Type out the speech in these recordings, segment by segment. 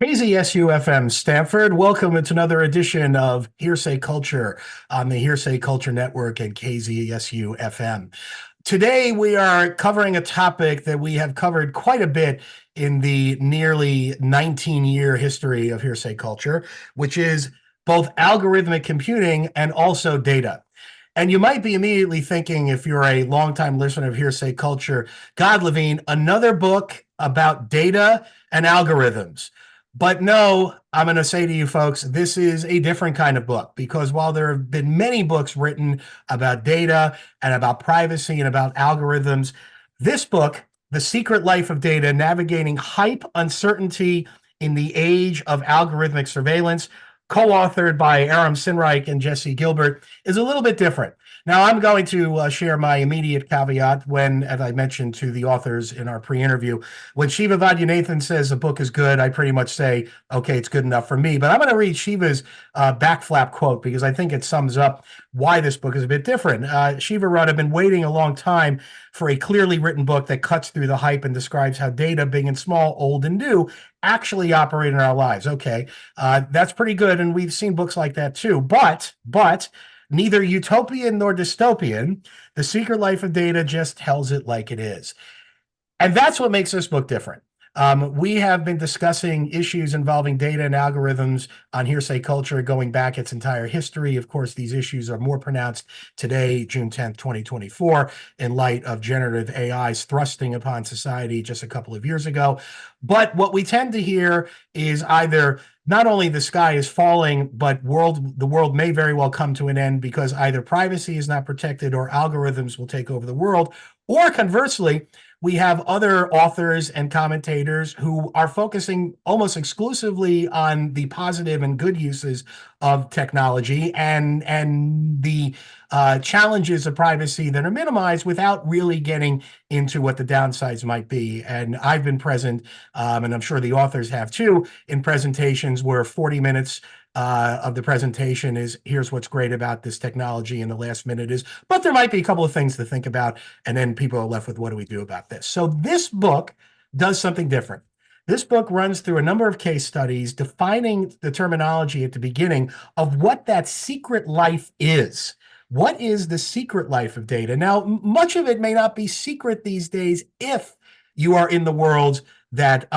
KZSU-FM Stanford, welcome to another edition of Hearsay Culture on the Hearsay Culture Network and KZSU-FM. Today, we are covering a topic that we have covered quite a bit in the nearly 19-year history of Hearsay Culture, which is both algorithmic computing and also data. And you might be immediately thinking, if you're a longtime listener of Hearsay Culture, God, Levine, another book about data and algorithms. But no, I'm going to say to you folks, this is a different kind of book, because while there have been many books written about data and about privacy and about algorithms, this book, The Secret Life of Data, Navigating Hype, Uncertainty in the Age of Algorithmic Surveillance, co-authored by Aram Sinreich and Jesse Gilbert, is a little bit different. Now, I'm going to share my immediate caveat when, as I mentioned to the authors in our pre-interview, when Shiva Vaidyanathan says a book is good, I pretty much say, okay, it's good enough for me. But I'm going to read Shiva's backflap quote because I think it sums up why this book is a bit different. Shiva wrote, I've been waiting a long time for a clearly written book that cuts through the hype and describes how data, big and small, old and new, actually operate in our lives. Okay, that's pretty good. And we've seen books like that too. But neither utopian nor dystopian, The Secret Life of Data just tells it like it is. And that's what makes this book different. We have been discussing issues involving data and algorithms on Hearsay Culture going back its entire history. Of course, these issues are more pronounced today, June 10th, 2024, in light of generative AI's thrusting upon society just a couple of years ago. But what we tend to hear is either not only the sky is falling, but the world may very well come to an end because either privacy is not protected or algorithms will take over the world, or conversely, we have other authors and commentators who are focusing almost exclusively on the positive and good uses of technology and the challenges of privacy that are minimized without really getting into what the downsides might be. And I've been present, and I'm sure the authors have too, in presentations where 40 minutes of the presentation is, here's what's great about this technology, and the last minute is, but there might be a couple of things to think about, and then people are left with, what do we do about this? So this book does something different. This book runs through a number of case studies defining the terminology at the beginning of what that secret life is. What is the secret life of data? Now, much of it may not be secret these days if you are in the world that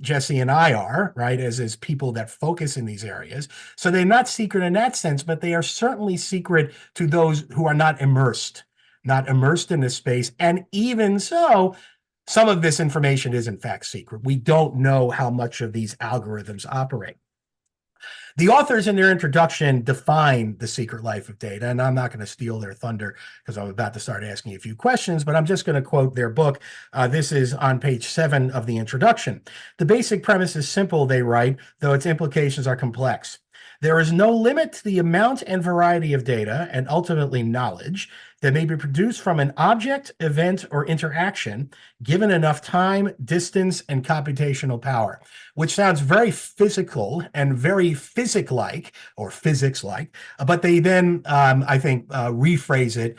Jesse and I are, right, as people that focus in these areas. So they're not secret in that sense, but they are certainly secret to those who are not immersed in this space. And even so, some of this information is in fact secret. We don't know how much of these algorithms operate. The authors in their introduction define the secret life of data, and I'm not going to steal their thunder because I'm about to start asking a few questions, but I'm just going to quote their book. This is on page 7 of the introduction. The basic premise is simple, they write, though its implications are complex. There is no limit to the amount and variety of data, and ultimately knowledge, that may be produced from an object, event, or interaction, given enough time, distance, and computational power, which sounds very physical and very physics-like, but they then, I think, rephrase it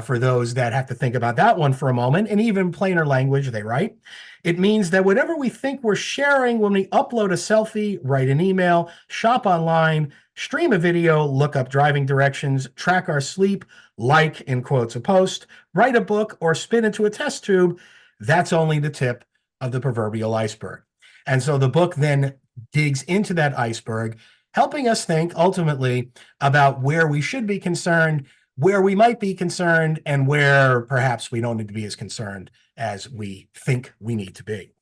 for those that have to think about that one for a moment. In even plainer language, they write, it means that whatever we think we're sharing when we upload a selfie, write an email, shop online, stream a video, look up driving directions, track our sleep, like, in quotes, a post, write a book, or spin into a test tube, that's only the tip of the proverbial iceberg. And so the book then digs into that iceberg, helping us think ultimately about where we should be concerned, where we might be concerned, and where perhaps we don't need to be as concerned as we think we need to be.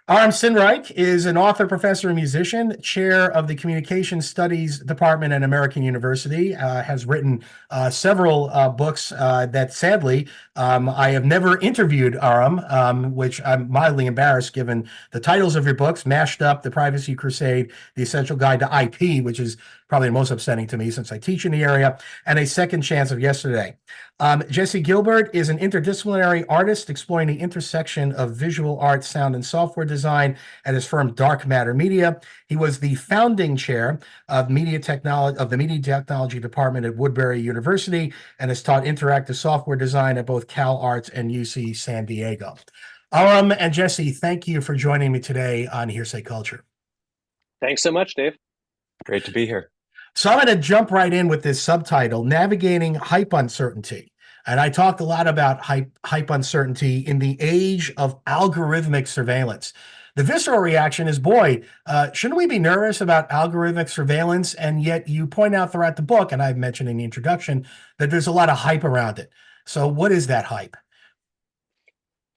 Aram Sinreich is an author, professor, and musician, chair of the Communication Studies Department at American University, has written several books that sadly I have never interviewed Aram, which I'm mildly embarrassed given the titles of your books, Mashed Up, The Privacy Crusade, The Essential Guide to IP, which is probably the most upsetting to me since I teach in the area, and A Second Chance of Yesterday. Jesse Gilbert is an interdisciplinary artist exploring the intersection of visual art, sound, and software design at his firm Dark Matter Media. He was the founding chair of the Media Technology Department at Woodbury University and has taught interactive software design at both Cal Arts and UC San Diego. Aram and Jesse, thank you for joining me today on Hearsay Culture. Thanks so much, Dave. Great to be here. So I'm going to jump right in with this subtitle, Navigating Hype Uncertainty. And I talked a lot about hype uncertainty in the age of algorithmic surveillance. The visceral reaction is, boy, shouldn't we be nervous about algorithmic surveillance? And yet you point out throughout the book, and I've mentioned in the introduction, that there's a lot of hype around it. So what is that hype?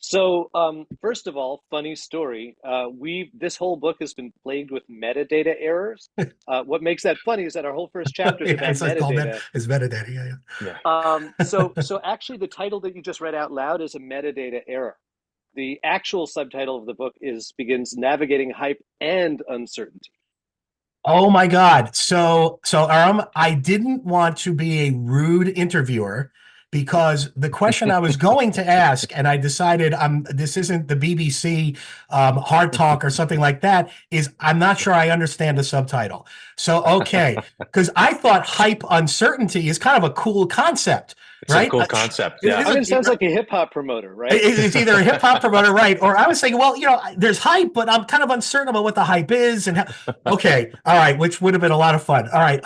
So, first of all, funny story. We This whole book has been plagued with metadata errors. What makes that funny is that our whole first chapter is Yeah, about it's called that metadata. is metadata. Yeah, Yeah. So actually, the title that you just read out loud is a metadata error. The actual subtitle of the book begins navigating hype and uncertainty. Oh my God. So Aram, I didn't want to be a rude interviewer because the question I was going to ask, and I decided this isn't the BBC hard talk or something like that, is I'm not sure I understand the subtitle. So okay, because I thought hype uncertainty is kind of a cool concept, It's a right? cool concept. It Yeah. I mean, it isn't sounds like a hip hop promoter, right? it's either a hip hop promoter, right? Or I was saying, well, there's hype, but I'm kind of uncertain about what the hype is. And okay, all right, which would have been a lot of fun. All right,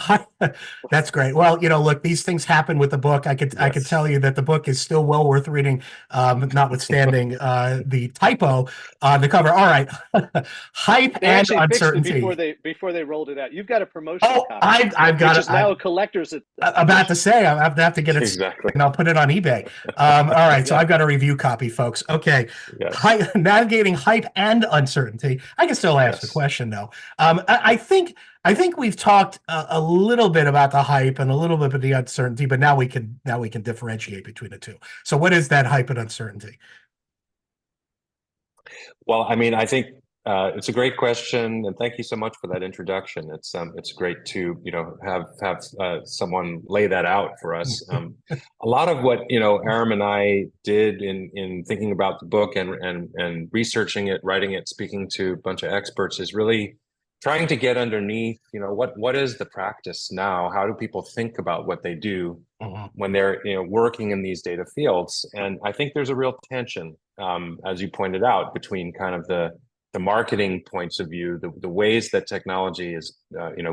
that's great. Well, look, these things happen with the book. I could Yes. tell you that the book is still well worth reading, notwithstanding the typo on the cover. All right, hype They and actually fixed it before uncertainty. they rolled it out. You've got a promotional Oh, copy, I've got which it. is now a collector's About to edition. say, I have to get it Exactly. and I'll put it on eBay. All right, so Yeah. I've got a review copy, folks. Okay, Yes. navigating hype and uncertainty. I can still ask the Yes. question though. I think we've talked a little bit about the hype and a little bit of the uncertainty, but now we can differentiate between the two. So, what is that hype and uncertainty? Well, I mean, I think it's a great question, and thank you so much for that introduction. It's great to have someone lay that out for us. A lot of what Aram and I did in thinking about the book and researching it, writing it, speaking to a bunch of experts is really trying to get underneath. What is the practice now? How do people think about what they do Mhm. when they're working in these data fields? And I think there's a real tension, as you pointed out, between kind of the marketing points of view, the ways that technology is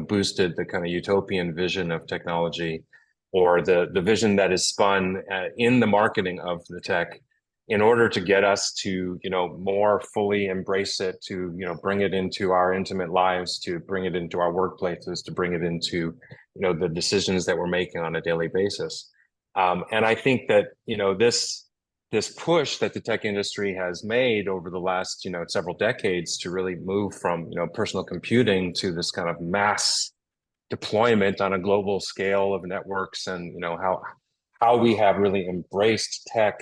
boosted, the kind of utopian vision of technology, or the vision that is spun in the marketing of the tech in order to get us to more fully embrace it, to bring it into our intimate lives, to bring it into our workplaces, to bring it into the decisions that we're making on a daily basis. And I think that this push that the tech industry has made over the last several decades to really move from personal computing to this kind of mass deployment on a global scale of networks, and how we have really embraced tech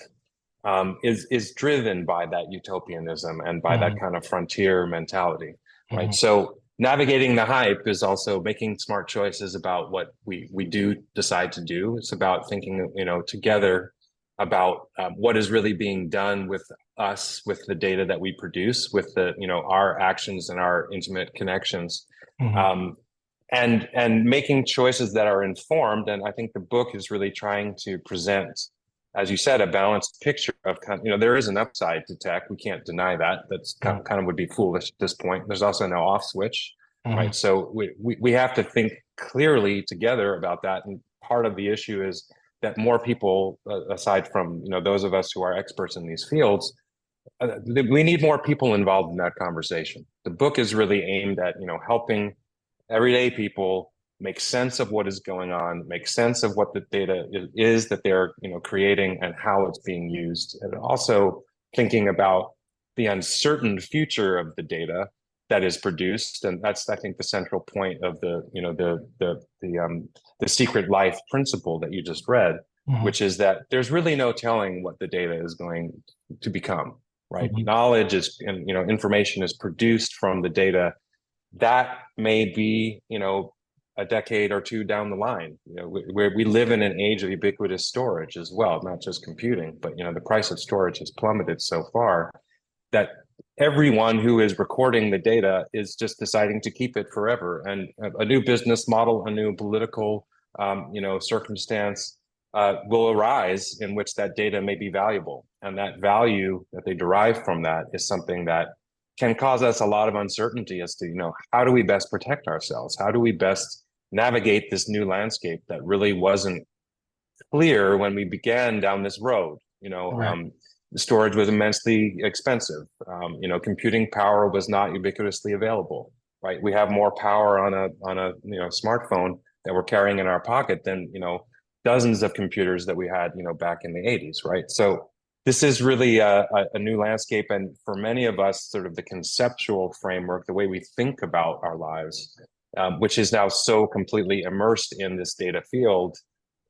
is driven by that utopianism and by that Mhm. kind of frontier mentality, right? Mhm. So navigating the hype is also making smart choices about what we do decide to do. It's about thinking, together about what is really being done with us, with the data that we produce, with our actions and our intimate connections. Mhm. Um, and making choices that are informed. And I think the book is really trying to present, as you said, a balanced picture of there is an upside to tech. We can't deny that. That's Mhm. kind of would be foolish at this point. There's also no off switch, Mhm. right? So we have to think clearly together about that. And part of the issue is that more people, aside from those of us who are experts in these fields, we need more people involved in that conversation. The book is really aimed at helping everyday people make sense of what is going on, make sense of what the data is that they're creating and how it's being used, and also thinking about the uncertain future of the data that is produced. And that's, I think, the central point of the secret life principle that you just read, Mhm. which is that there's really no telling what the data is going to become, right? Mhm. Knowledge is, and information is produced from the data that may be, a decade or two down the line. We live in an age of ubiquitous storage as well, not just computing, but the price of storage has plummeted so far that everyone who is recording the data is just deciding to keep it forever. And a new business model, a new political, circumstance will arise in which that data may be valuable, and that value that they derive from that is something that can cause us a lot of uncertainty as to, how do we best protect ourselves? How do we best navigate this new landscape that really wasn't clear when we began down this road? Right. The storage was immensely expensive. Computing power was not ubiquitously available, right? We have more power on a smartphone that we're carrying in our pocket than, dozens of computers that we had, back in the 80s, right? So this is really a new landscape. And for many of us, sort of the conceptual framework, the way we think about our lives, which is now so completely immersed in this data field,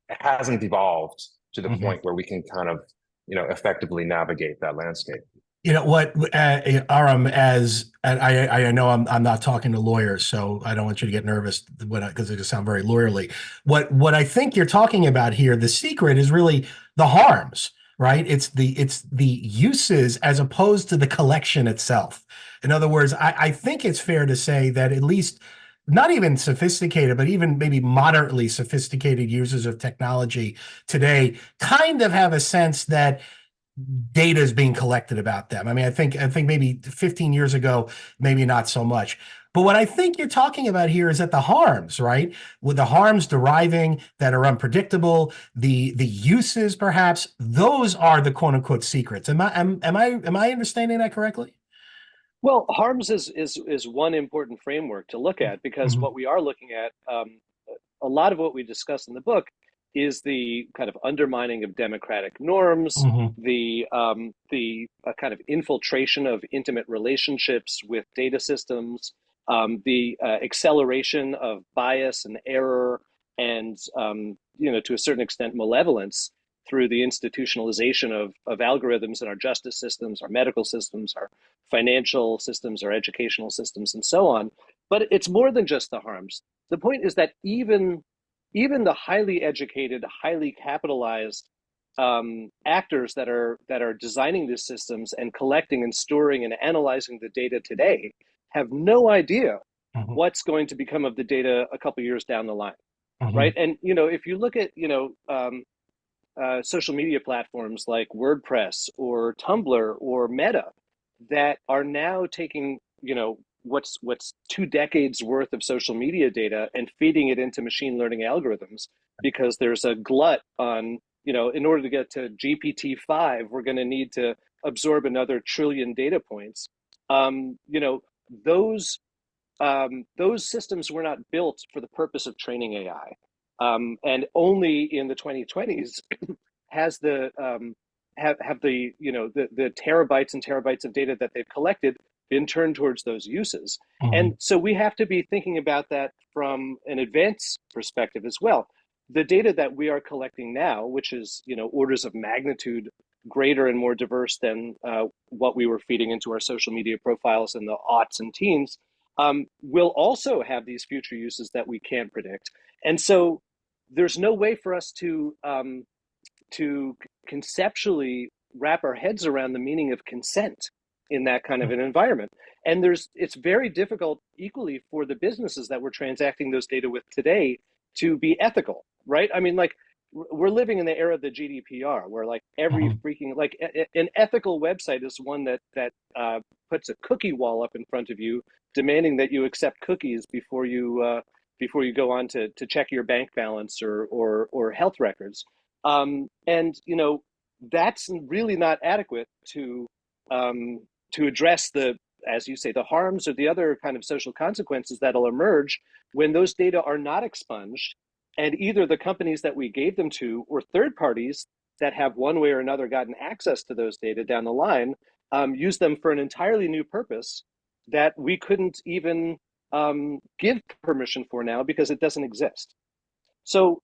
hasn't evolved to the Mm-hmm. point where we can kind of, effectively navigate that landscape. You know what, Aram, as and I know I'm not talking to lawyers, so I don't want you to get nervous because it just sound very lawyerly. What I think you're talking about here, the secret is really the harms, right? It's the uses as opposed to the collection itself. In other words, I think it's fair to say that at least not even sophisticated, but even maybe moderately sophisticated users of technology today kind of have a sense that data is being collected about them. I mean, I think maybe 15 years ago, maybe not so much. But what I think you're talking about here is that the harms, right? With the harms deriving that are unpredictable, the uses perhaps, those are the quote unquote secrets. Am I understanding that correctly? Well, harms is one important framework to look at, because Mhm. what we are looking at, a lot of what we discuss in the book is the kind of undermining of democratic norms, Mhm. the kind of infiltration of intimate relationships with data systems, the acceleration of bias and error, and to a certain extent malevolence through the institutionalization of algorithms in our justice systems, our medical systems, our financial systems, our educational systems, and so on. But it's more than just the harms. The point is that even the highly educated, highly capitalized actors that are designing these systems and collecting and storing and analyzing the data today have no idea Mhm. what's going to become of the data a couple of years down the line, right? Mhm. And if you look at social media platforms like WordPress or Tumblr or Meta that are now taking what's 2 decades worth of social media data and feeding it into machine learning algorithms, because there's a glut on, in order to get to GPT-5, we're going to need to absorb another trillion data points. um, you know those those systems were not built for the purpose of training AI, and only in the 2020s has the have the the terabytes and terabytes of data that they've collected been turned towards those uses. And Mhm. so we have to be thinking about that from an advanced perspective as well. The data that we are collecting now, which is orders of magnitude greater and more diverse than what we were feeding into our social media profiles in the aughts and teens, will also have these future uses that we can't predict. And so there's no way for us to conceptually wrap our heads around the meaning of consent in that kind of an environment. And it's very difficult equally for the businesses that we're transacting those data with today to be ethical, right? I mean, like, we're living in the era of the GDPR, where like every Mhm. freaking, like, an ethical website is one that puts a cookie wall up in front of you, demanding that you accept cookies before you go on to check your bank balance or health records. And that's really not adequate to address the, as you say, the harms or the other kind of social consequences that'll emerge when those data are not expunged, and either the companies that we gave them to or third parties that have one way or another gotten access to those data down the line use them for an entirely new purpose that we couldn't even give permission for now because it doesn't exist. So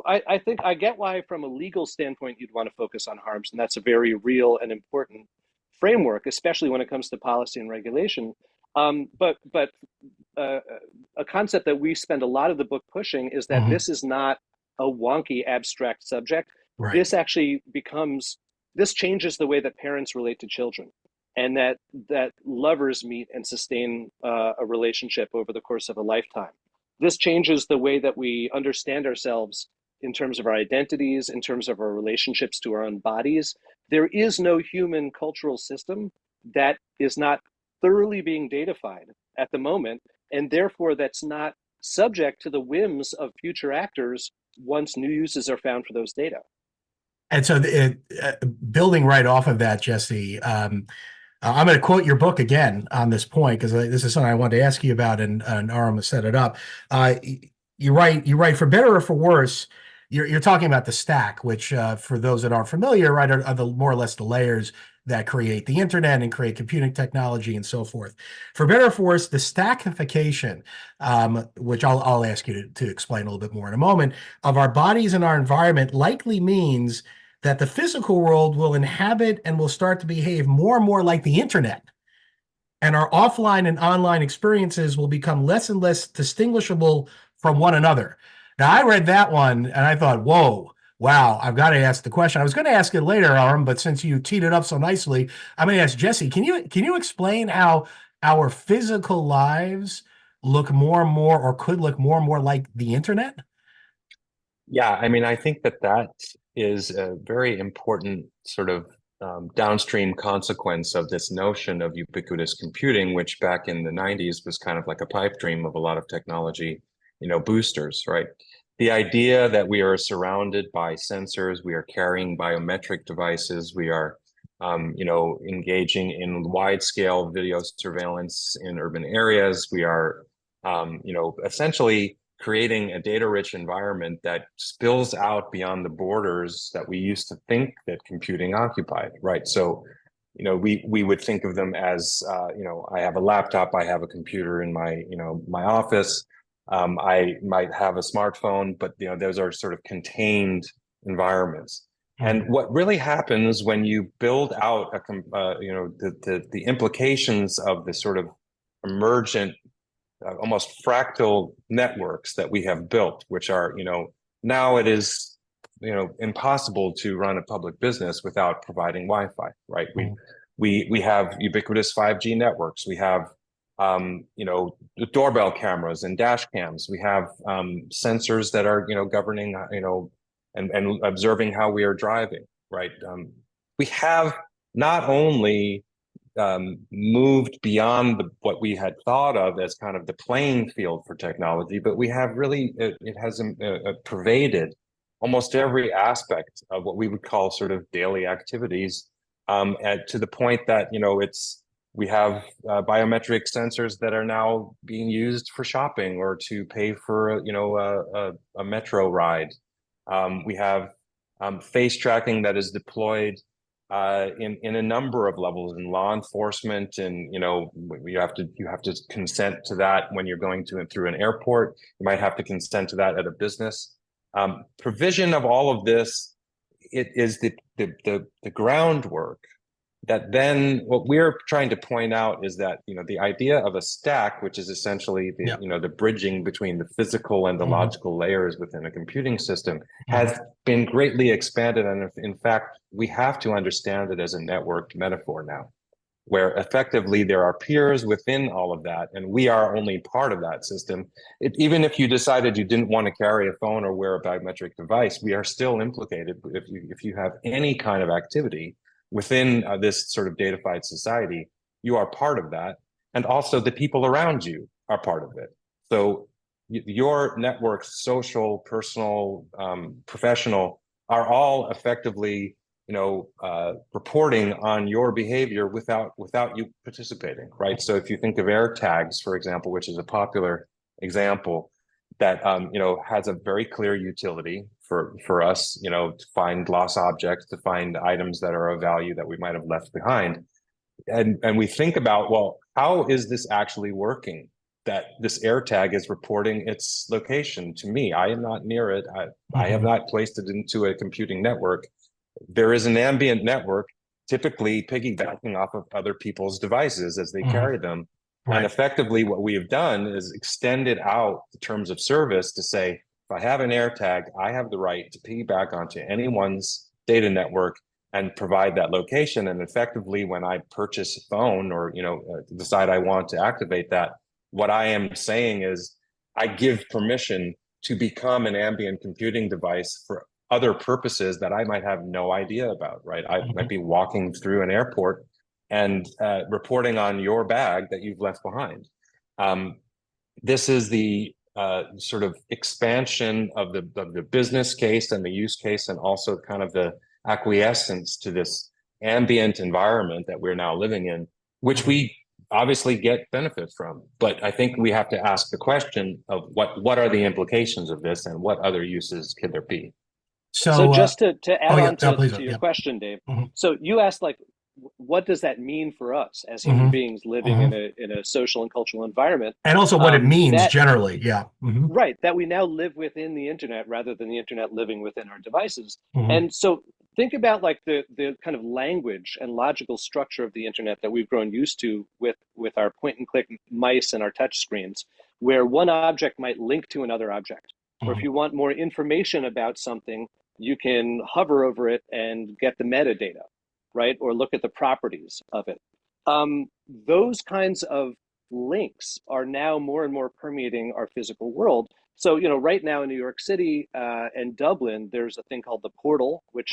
I think I get why, from a legal standpoint, you'd want to focus on harms, and that's a very real and important framework, especially when it comes to policy and regulation. But a concept that we spend a lot of the book pushing is that Mhm. this is not a wonky abstract subject. Right. This changes the way that parents relate to children, and that lovers meet and sustain a relationship over the course of a lifetime. This changes the way that we understand ourselves in terms of our identities, in terms of our relationships to our own bodies. There is no human cultural system that is not thoroughly being datafied at the moment, and therefore that's not subject to the whims of future actors once new uses are found for those data. And so, building right off of that, Jesse, I'm going to quote your book again on this point because this is something I wanted to ask you about, and Aram set it up. You write for better or for worse. You're talking about the stack, which for those that aren't familiar, right, are the more or less the layers that create the internet and create computing technology and so forth. For better or for worse, the stackification, which I'll ask you to explain a little bit more in a moment, of our bodies and our environment likely means that the physical world will inhabit and will start to behave more and more like the internet. And our offline and online experiences will become less and less distinguishable from one another. Now, I read that one and I thought, whoa, wow, I've got to ask the question. I was going to ask it later, Aram, but since you teed it up so nicely, I'm going to ask Jesse, can you explain how our physical lives look more and more, or could look more and more like the internet? Yeah, I mean, I think that is a very important sort of downstream consequence of this notion of ubiquitous computing, which back in the 90s was kind of like a pipe dream of a lot of technology, boosters, right? The idea that we are surrounded by sensors, we are carrying biometric devices, we are, engaging in wide-scale video surveillance in urban areas, we are, essentially creating a data-rich environment that spills out beyond the borders that we used to think that computing occupied, right? So, we would think of them as, I have a laptop, I have a computer in my office, I might have a smartphone, but those are sort of contained environments. And what really happens when you build out the implications of the sort of emergent almost fractal networks that we have built, which are, now it is, impossible to run a public business without providing Wi-Fi, right? We have ubiquitous 5G networks. We have, the doorbell cameras and dash cams. We have sensors that are, governing, and observing how we are driving, right? We have not only moved beyond what we had thought of as kind of the playing field for technology, but we have really, it has pervaded almost every aspect of what we would call sort of daily activities, to the point that, we have biometric sensors that are now being used for shopping or to pay for, a metro ride. We have face tracking that is deployed in a number of levels in law enforcement, and you have to consent to that when you're going through an airport. You might have to consent to that at a business. Provision of all of this, it is the groundwork that then what we're trying to point out is that the idea of a stack, which is essentially the bridging between the physical and the logical layers within a computing system, has been greatly expanded, and in fact we have to understand it as a networked metaphor now, where effectively there are peers within all of that, and we are only part of that system. Even if you decided you didn't want to carry a phone or wear a biometric device, we are still implicated if you have any kind of activity within this sort of datafied society. You are part of that, and also the people around you are part of it. So your networks, social, personal, professional, are all effectively reporting on your behavior without you participating, right? So if you think of air tags, for example, which is a popular example that has a very clear utility for us, to find lost objects, to find items that are of value that we might have left behind. And we think about, well, how is this actually working? That this air tag is reporting its location to me. I am not near it. I have not placed it into a computing network. There is an ambient network, typically piggybacking off of other people's devices as they carry them. Right. And effectively what we have done is extended out the terms of service to say, if I have an air tag, I have the right to piggyback onto anyone's data network and provide that location. And effectively, when I purchase a phone or decide I want to activate that, what I am saying is I give permission to become an ambient computing device for other purposes that I might have no idea about, right? I might be walking through an airport and reporting on your bag that you've left behind. This is the sort of expansion of the business case and the use case, and also kind of the acquiescence to this ambient environment that we're now living in, which we obviously get benefit from. But I think we have to ask the question of what are the implications of this, and what other uses could there be? So just to add on to your yeah. question, Dave. Mm-hmm. So you asked, like, what does that mean for us as human Mm-hmm. beings living Mm-hmm. in a social and cultural environment? And also what it means generally. Yeah. Mm-hmm. Right. That we now live within the internet rather than the internet living within our devices. Mm-hmm. And so think about like the kind of language and logical structure of the internet that we've grown used to with our point and click mice and our touch screens, where one object might link to another object. Or if you want more information about something, you can hover over it and get the metadata, right? Or look at the properties of it. Those kinds of links are now more and more permeating our physical world. So, right now in New York City and Dublin, there's a thing called the Portal, which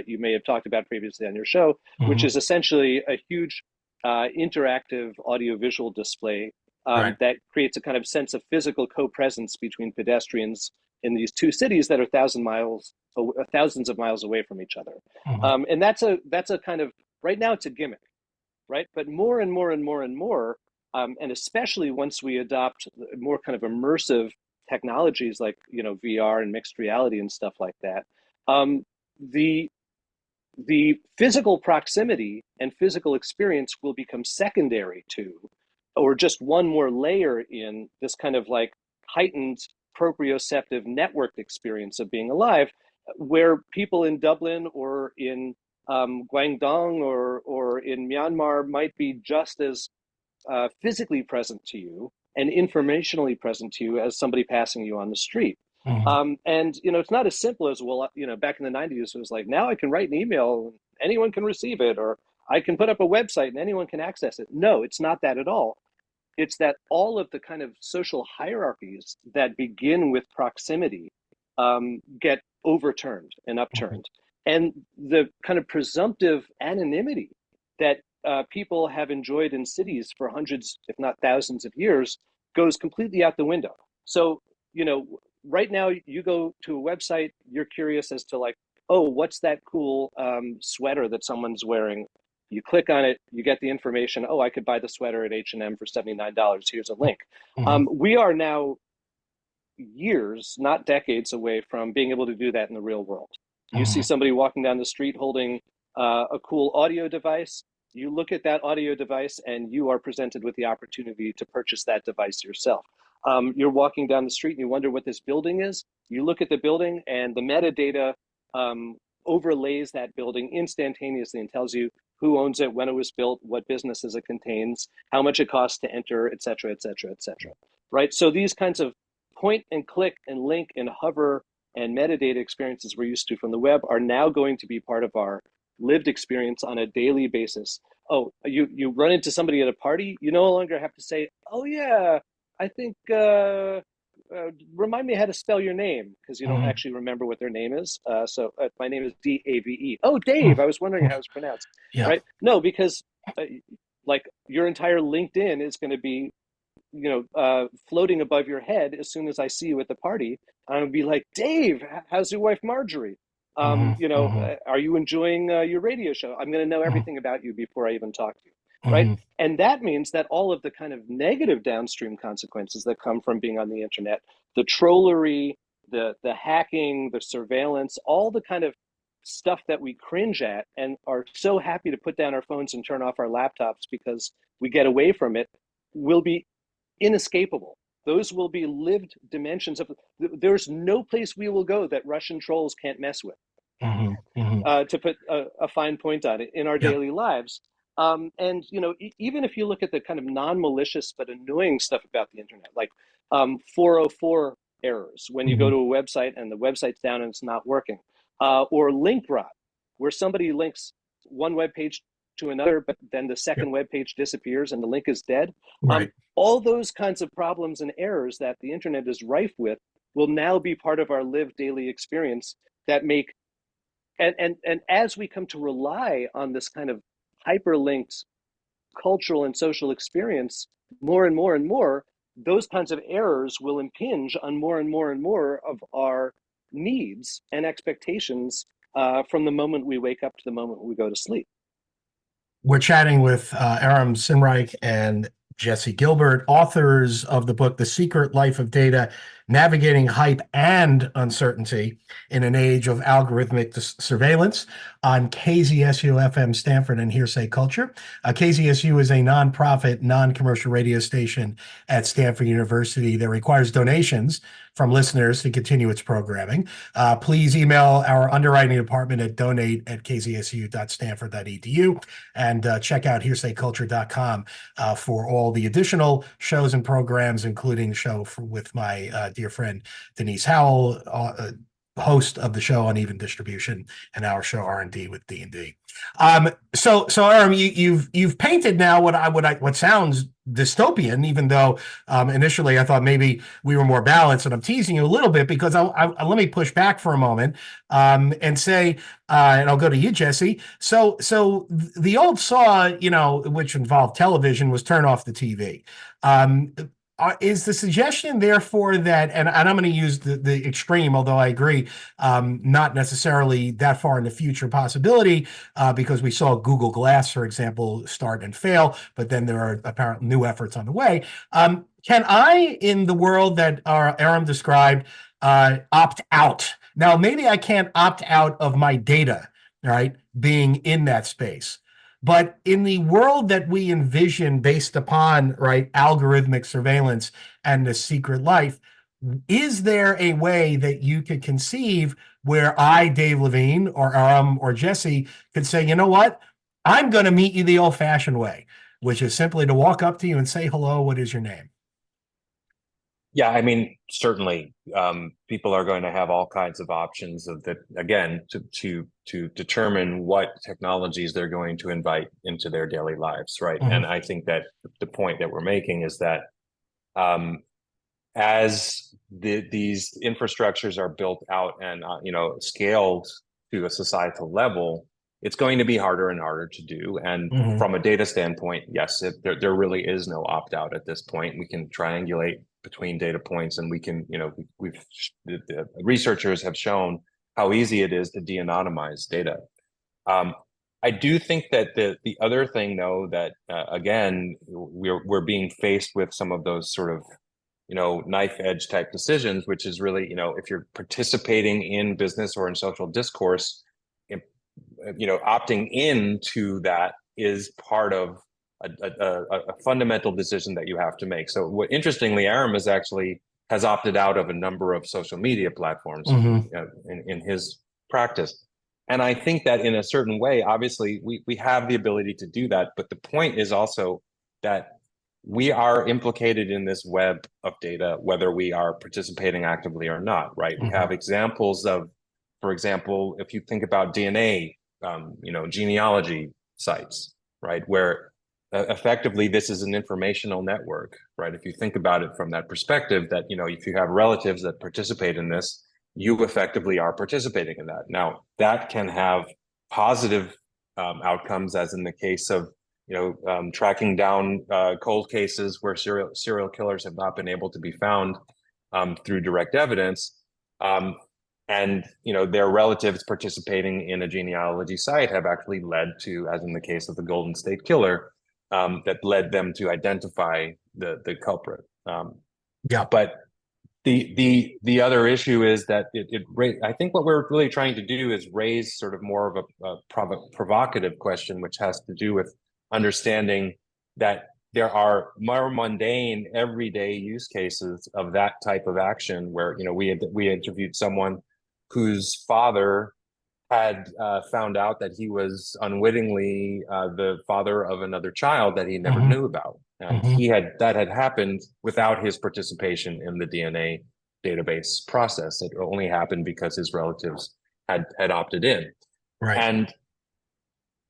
you may have talked about previously on your show, which is essentially a huge interactive audiovisual display that creates a kind of sense of physical co-presence between pedestrians in these two cities that are thousands of miles away from each other. And that's a kind of, right now it's a gimmick, right? But more and more and more and more, and especially once we adopt more kind of immersive technologies like VR and mixed reality and stuff like that, the physical proximity and physical experience will become secondary to, or just one more layer in this kind of like heightened proprioceptive networked experience of being alive, where people in Dublin or in Guangdong or in Myanmar might be just as physically present to you and informationally present to you as somebody passing you on the street. And it's not as simple as, well, back in the 90s, it was like, now I can write an email and anyone can receive it, or I can put up a website and anyone can access it. No, it's not that at all. It's that all of the kind of social hierarchies that begin with proximity get overturned and upturned. And the kind of presumptive anonymity that people have enjoyed in cities for hundreds, if not thousands of years, goes completely out the window. So, right now you go to a website, you're curious as to like, oh, what's that cool sweater that someone's wearing? You click on it, you get the information. Oh, I could buy the sweater at H&M for $79. Here's a link. We are now years, not decades away from being able to do that in the real world. You see somebody walking down the street holding a cool audio device. You look at that audio device and you are presented with the opportunity to purchase that device yourself. You're walking down the street and you wonder what this building is. You look at the building and the metadata overlays that building instantaneously and tells you who owns it, when it was built, what businesses it contains, how much it costs to enter, et cetera, et cetera, et cetera. Right? So these kinds of point and click and link and hover and metadata experiences we're used to from the web are now going to be part of our lived experience on a daily basis. Oh, you run into somebody at a party, you no longer have to say, oh yeah, I think, remind me how to spell your name, because you don't actually remember what their name is. So my name is D-A-V-E. Oh, Dave, I was wondering how it was pronounced. Yeah. Right? No, because like your entire LinkedIn is going to be floating above your head as soon as I see you at the party. I'm gonna be like, Dave, how's your wife Marjorie? Are you enjoying your radio show? I'm going to know everything about you before I even talk to you, right? And that means that all of the kind of negative downstream consequences that come from being on the internet, the trollery, the hacking, the surveillance, all the kind of stuff that we cringe at and are so happy to put down our phones and turn off our laptops because we get away from it, will be inescapable. Those will be lived dimensions of. There's no place we will go that Russian trolls can't mess with. To put a fine point on it in our daily lives. And even if you look at the kind of non-malicious but annoying stuff about the internet, like 404 errors when you go to a website and the website's down and it's not working, or link rot, where somebody links one web page to another, but then the second web page disappears and the link is dead. Right. All those kinds of problems and errors that the internet is rife with will now be part of our lived daily experience that and as we come to rely on this kind of hyperlinked cultural and social experience more and more and more, those kinds of errors will impinge on more and more and more of our needs and expectations from the moment we wake up to the moment we go to sleep. We're chatting with Aram Sinreich and Jesse Gilbert, authors of the book, The Secret Life of Data, Navigating Hype and Uncertainty in an Age of Algorithmic Surveillance, on KZSU-FM Stanford and Hearsay Culture. KZSU is a nonprofit, non-commercial radio station at Stanford University that requires donations from listeners to continue its programming. Please email our underwriting department at donate@kzsu.stanford.edu and check out hearsayculture.com for all the additional shows and programs, including the show with my dear friend Denise Howell, host of the show Uneven Distribution, and our show R&D with D&D. So Aram, you've painted now what sounds dystopian, even though initially I thought maybe we were more balanced, and I'm teasing you a little bit because let me push back for a moment and say, and I'll go to you, Jesse. So the old saw, which involved television, was turn off the TV. Is the suggestion, therefore, that, and I'm going to use the extreme, although I agree, not necessarily that far in the future possibility, because we saw Google Glass, for example, start and fail, but then there are apparently new efforts on the way. Can I, in the world that Aram described, opt out? Now, maybe I can't opt out of my data, right, being in that space. But in the world that we envision based upon, right, algorithmic surveillance and the secret life, is there a way that you could conceive where I, Dave Levine, or Aram or Jesse could say, you know what, I'm going to meet you the old-fashioned way, which is simply to walk up to you and say, hello, what is your name? Yeah, I mean, certainly, people are going to have all kinds of options of that, again, to determine what technologies they're going to invite into their daily lives, right? Mm-hmm. And I think that the point that we're making is that as these infrastructures are built out and scaled to a societal level, it's going to be harder and harder to do. And Mm-hmm. from a data standpoint, yes, there really is no opt-out at this point. We can triangulate between data points, and we can, the researchers have shown how easy it is to de-anonymize data. I do think that the other thing, though, that again, we're being faced with some of those sort of knife edge type decisions, which is really, if you're participating in business or in social discourse, opting into that is part of a fundamental decision that you have to make. So interestingly, Aram has opted out of a number of social media platforms Mm-hmm. in his practice. And I think that in a certain way, obviously, we have the ability to do that. But the point is also that we are implicated in this web of data, whether we are participating actively or not, right? Mm-hmm. We have examples of, for example, if you think about DNA, genealogy sites, right, where effectively this is an informational network, right? If you think about it from that perspective, that if you have relatives that participate in this, you effectively are participating in that. Now, that can have positive outcomes, as in the case of tracking down cold cases where serial killers have not been able to be found through direct evidence. And their relatives participating in a genealogy site have actually led to, as in the case of the Golden State Killer, that led them to identify the culprit. Yeah. But the other issue is that I think what we're really trying to do is raise sort of more of a provocative question, which has to do with understanding that there are more mundane, everyday use cases of that type of action where, we interviewed someone whose father had found out that he was unwittingly the father of another child that he never Mm-hmm. knew about. And Mm-hmm. that had happened without his participation in the DNA database process. It only happened because his relatives had opted in. Right. And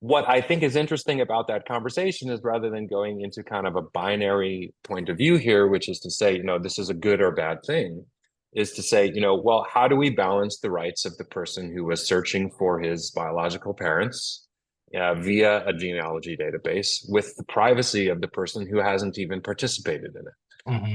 what I think is interesting about that conversation is, rather than going into kind of a binary point of view here, which is to say, this is a good or bad thing, is to say, well, how do we balance the rights of the person who was searching for his biological parents via a genealogy database with the privacy of the person who hasn't even participated in it.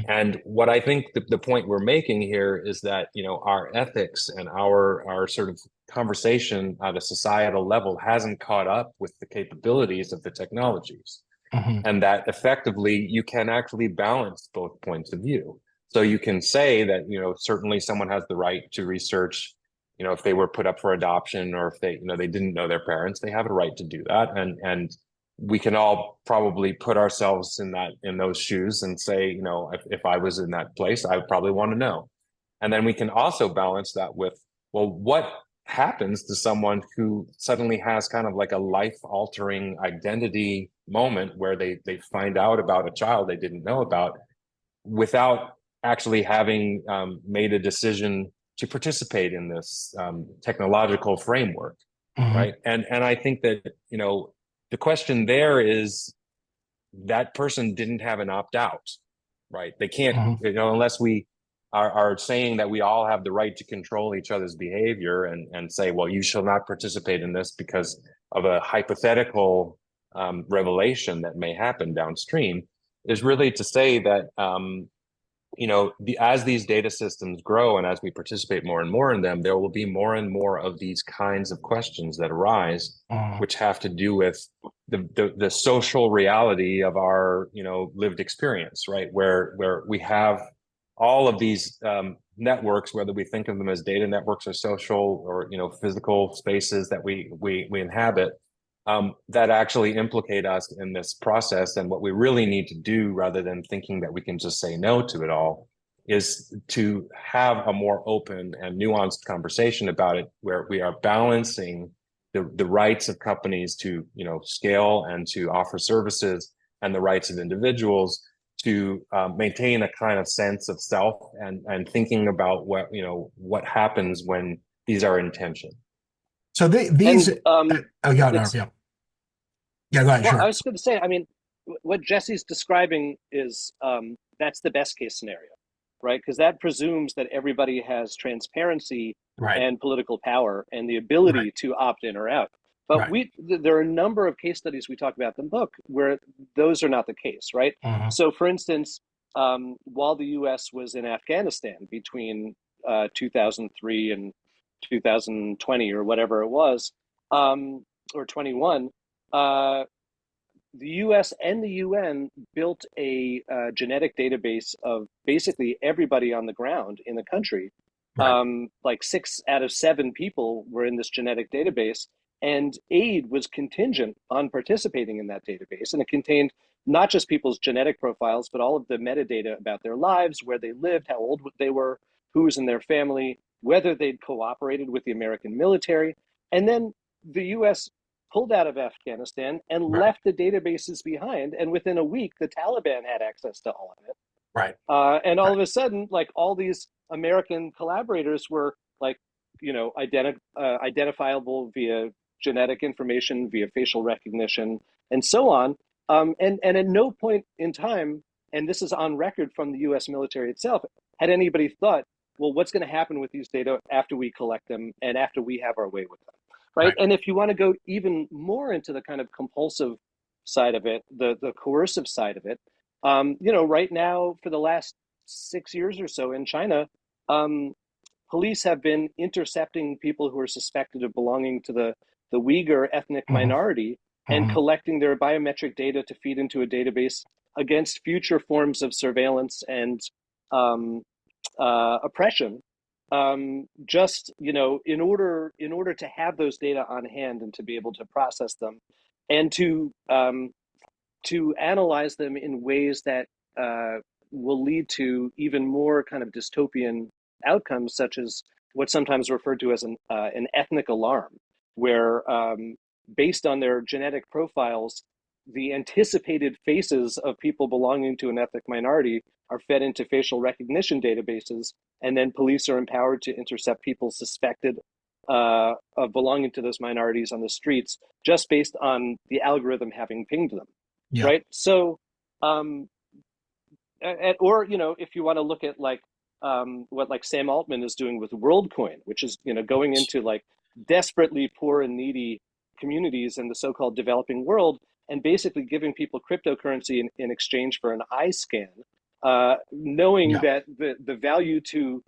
And what I think the point we're making here is that, our ethics and our sort of conversation at a societal level hasn't caught up with the capabilities of the technologies. And that effectively you can actually balance both points of view. So you can say that, certainly someone has the right to research, if they were put up for adoption or if they didn't know their parents, they have a right to do that. And we can all probably put ourselves in those shoes and say, if I was in that place, I would probably want to know. And then we can also balance that with, well, what happens to someone who suddenly has kind of like a life-altering identity moment where they find out about a child they didn't know about without actually having made a decision to participate in this technological framework, right? And I think that, the question there is that person didn't have an opt-out, right? They can't, unless we are saying that we all have the right to control each other's behavior and say, well, you shall not participate in this because of a hypothetical revelation that may happen downstream, is really to say that, as these data systems grow and as we participate more and more in them, there will be more and more of these kinds of questions that arise, which have to do with the social reality of our, lived experience, right? Where we have all of these networks, whether we think of them as data networks or social or, physical spaces that we inhabit, that actually implicate us in this process. And what we really need to do, rather than thinking that we can just say no to it all, is to have a more open and nuanced conversation about it, where we are balancing the rights of companies to, scale and to offer services, and the rights of individuals to maintain a kind of sense of self and thinking about what happens when these are in tension. So these, go ahead. Sure. I was going to say, I mean, what Jesse's describing is that's the best case scenario, right? Because that presumes that everybody has transparency and political power and the ability to opt in or out. But there are a number of case studies we talk about in the book where those are not the case, right? So, for instance, while the U.S. was in Afghanistan between 2003 and 2020 or whatever it was, or 21, the U.S. and the UN built a genetic database of basically everybody on the ground in the country. Like 6 out of 7 people were in this genetic database, and aid was contingent on participating in that database. And it contained not just people's genetic profiles, but all of the metadata about their lives, where they lived, how old they were, who was in their family, whether they'd cooperated with the American military. And then the U.S. pulled out of Afghanistan and left the databases behind. And within a week, the Taliban had access to all of it. And all of a sudden, like, all these American collaborators were like, identifiable via genetic information, via facial recognition, and so on. And at no point in time, and this is on record from the U.S. military itself, had anybody thought, well, what's going to happen with these data after we collect them and after we have our way with them? Right. And if you want to go even more into the kind of compulsive side of it, the coercive side of it, right now, for the last 6 years or so in China, police have been intercepting people who are suspected of belonging to the Uyghur ethnic minority and collecting their biometric data to feed into a database against future forms of surveillance and oppression. Just, in order to have those data on hand and to be able to process them and to analyze them in ways that will lead to even more kind of dystopian outcomes, such as what's sometimes referred to as an ethnic alarm, where based on their genetic profiles, the anticipated faces of people belonging to an ethnic minority are fed into facial recognition databases, and then police are empowered to intercept people suspected of belonging to those minorities on the streets, just based on the algorithm having pinged them, right? So, or if you want to look at like what like Sam Altman is doing with WorldCoin, which is going into like desperately poor and needy communities in the so-called developing world and basically giving people cryptocurrency in exchange for an eye scan, knowing that the value to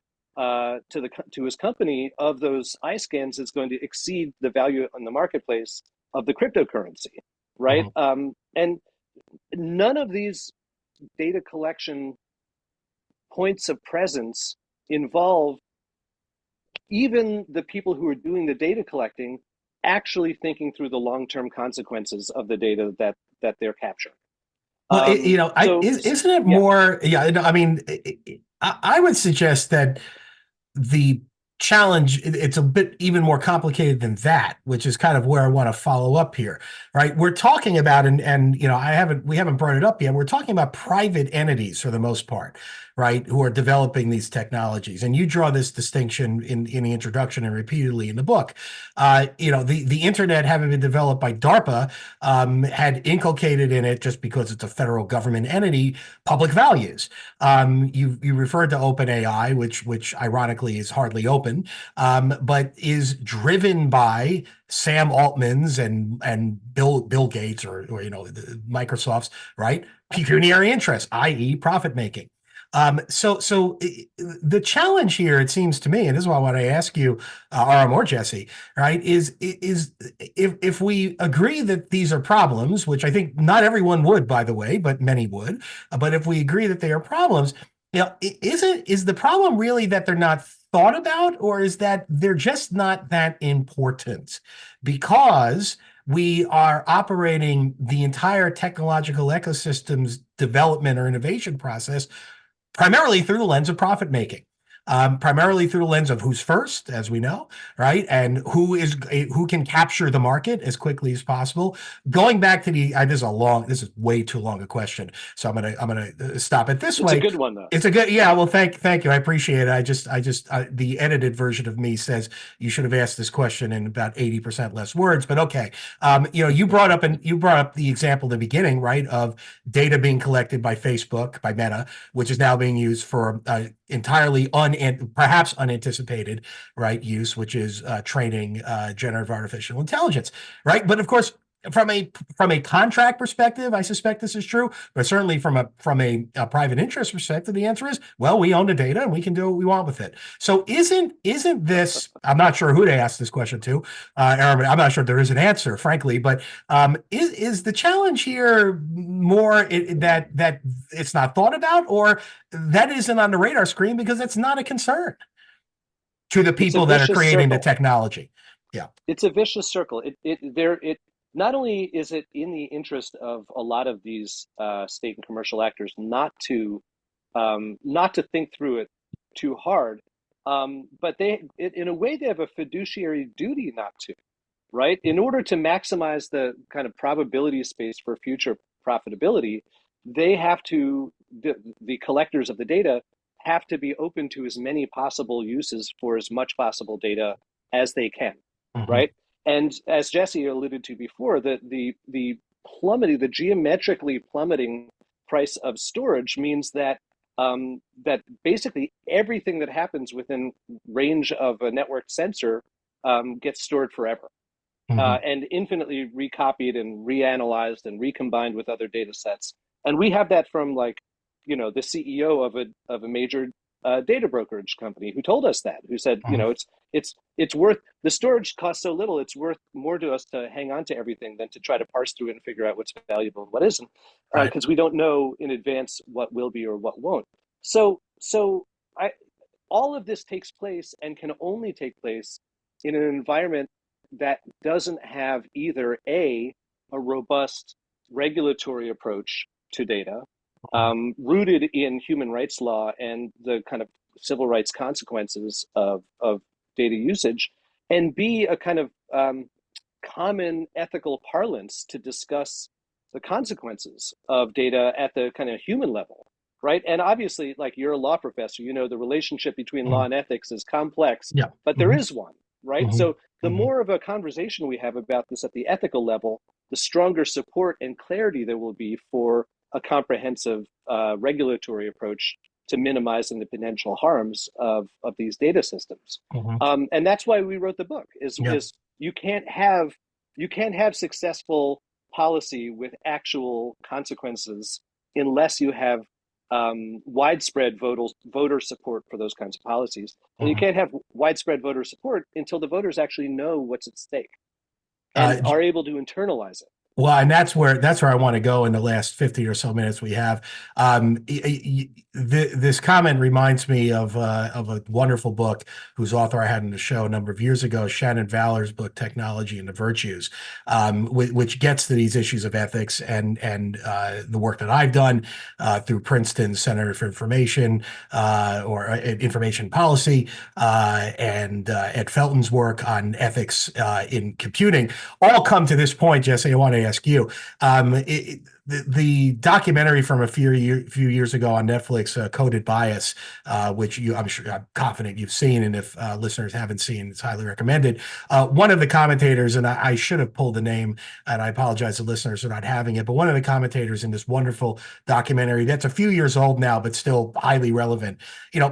his company of those eye scans is going to exceed the value on the marketplace of the cryptocurrency, right? And none of these data collection points of presence involve even the people who are doing the data collecting actually thinking through the long-term consequences of the data that they're capturing. Well, isn't it more? Yeah, I mean, I would suggest that the challenge, it's a bit even more complicated than that, which is kind of where I want to follow up here, right? We're talking about, and we haven't brought it up yet. We're talking about private entities for the most part, right, who are developing these technologies. And you draw this distinction in the introduction and repeatedly in the book. The internet, having been developed by DARPA, had inculcated in it, just because it's a federal government entity, public values. You referred to OpenAI, which ironically is hardly open, but is driven by Sam Altman's and Bill Gates or Microsoft's, right, pecuniary interest, i.e., profit making. So the challenge here, it seems to me, and this is what I want to ask you, Aram or Jesse, right, is if we agree that these are problems, which I think not everyone would, by the way, but many would, but if we agree that they are problems, is the problem really that they're not thought about, or is that they're just not that important? Because we are operating the entire technological ecosystem's development or innovation process primarily through the lens of profit making, primarily through the lens of who's first, as we know, right, and who can capture the market as quickly as possible. Going back to this is way too long a question, so I'm gonna stop it this way. It's a good one, though. It's a good, yeah. Well, thank you, I appreciate it. The edited version of me says you should have asked this question in about 80% less words, but okay. You brought up the example in the beginning, right, of data being collected by Facebook, by Meta, which is now being used for entirely perhaps unanticipated, right, use, which is training generative artificial intelligence, right? But of course, from a contract perspective, I suspect this is true, but certainly from a private interest perspective, the answer is, well, we own the data and we can do what we want with it. So isn't this? I'm not sure who to ask this question to, Aram. I'm not sure there is an answer, frankly. But is the challenge here more that it's not thought about, or that isn't on the radar screen because it's not a concern to the people that are creating the technology? Yeah, it's a vicious circle. It not only is it in the interest of a lot of these state and commercial actors not to think through it too hard, but in a way they have a fiduciary duty not to, right? In order to maximize the kind of probability space for future profitability, they have to, the collectors of the data have to be open to as many possible uses for as much possible data as they can, right? And as Jesse alluded to before, the geometrically plummeting price of storage means that that basically everything that happens within range of a network sensor gets stored forever, and infinitely recopied and reanalyzed and recombined with other data sets. And we have that from the CEO of a major data brokerage company who told us that, who said, it's worth, the storage costs so little, it's worth more to us to hang on to everything than to try to parse through it and figure out what's valuable and what isn't, because we don't know in advance what will be or what won't. So all of this takes place and can only take place in an environment that doesn't have either a robust regulatory approach to data, rooted in human rights law and the kind of civil rights consequences of data usage, and B, a kind of common ethical parlance to discuss the consequences of data at the kind of human level, right? And obviously, like, you're a law professor, the relationship between law and ethics is complex, but there is one, right? So the more of a conversation we have about this at the ethical level, the stronger support and clarity there will be for a comprehensive regulatory approach to minimizing the potential harms of these data systems. And that's why we wrote the book, is you can't have you can't have successful policy with actual consequences unless you have widespread voter support for those kinds of policies. And you can't have widespread voter support until the voters actually know what's at stake and are able to internalize it. Well, and that's where I want to go in the last 50 or so minutes we have. This comment reminds me of a wonderful book whose author I had in the show a number of years ago, Shannon Valor's book, Technology and the Virtues, which gets to these issues of ethics and the work that I've done through Princeton Center for Information or Information Policy and Ed Felton's work on ethics in computing, all come to this point. Jesse, I want to ask you, the documentary from a few years ago on Netflix, Coded Bias, which I'm confident you've seen, and if listeners haven't seen, it's highly recommended. One of the commentators, and I should have pulled the name, and I apologize to listeners for not having it, but one of the commentators in this wonderful documentary that's a few years old now, but still highly relevant,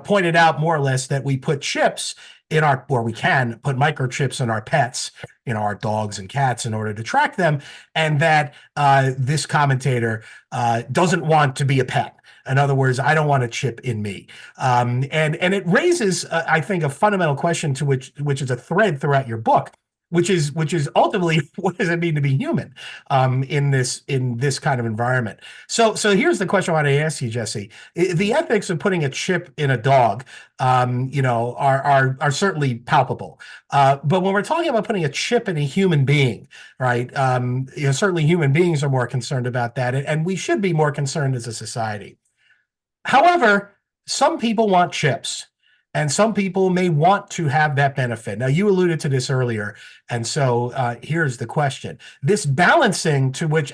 pointed out more or less that we put chips we can put microchips in our pets, our dogs and cats, in order to track them, and that this commentator doesn't want to be a pet. In other words, I don't want a chip in me, and it raises, I think, a fundamental question to which is a thread throughout your book, which is ultimately, what does it mean to be human in this kind of environment? So here's the question I want to ask you, Jesse. The ethics of putting a chip in a dog, are certainly palpable. But when we're talking about putting a chip in a human being, right? Certainly human beings are more concerned about that, and we should be more concerned as a society. However, some people want chips. And some people may want to have that benefit. Now, you alluded to this earlier, and so here's the question: this balancing to which